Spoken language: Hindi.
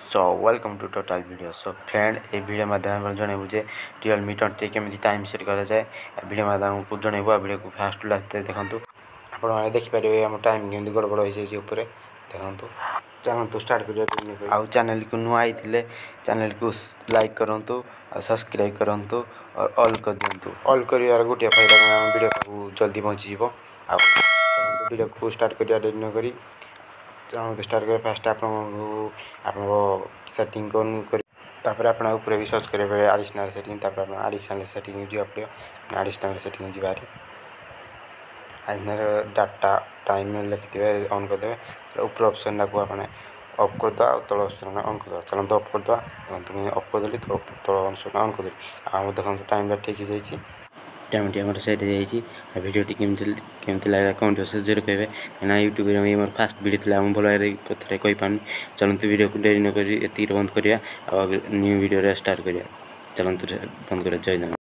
So welcome to total video. So friend ए वीडियो माध्यम जनइबू जे रियलमी 20 केमी टाइम सेट करा जाए वीडियो माध्यम को जनइबू। वीडियो को फास्ट टू लास्ट देखो आप देखिपारे आम टाइम केमी गड़बड़ हो जाए देखो। चलते स्टार्ट कर आउ चैनल को नुआ आई चैनल को लाइक करूँ और सब्सक्राइब करूँ और ऑल कर दिंतु। ऑल कर गोटे फायदा वीडियो को जल्दी पहुँची वीडियो को स्टार्ट कर न करी चलते स्टार्ट कर फास्ट आप सेटिंग कर आप भी सर्च करेंगे एडिशनल सेटिंग एडिशनल सेटिंग जी एडिशनल सेटिंग जी डाटा टाइम लिखिथे ऑन करदे ऊपर ऑप्शन को आप ऑफ करदे तल ऑप्शन ऑन करदे चलते ऑफ करदे मुझे ऑफ करदेली तल ऑप्शन ऑन करदेली आम देखो टाइम ठीक है टाइम टी सेट हो भिडियोटी केमती लगे कमेंट जरूर कहे कहीं यूट्यूब में मोर फास्ट वीडियो थी आम भल कथा कही पानी। चलते वीडियो को डेरी नक बंद करा न्यू वीडियो स्टार्ट करा चलते बंद कर जय जगन्नाथ।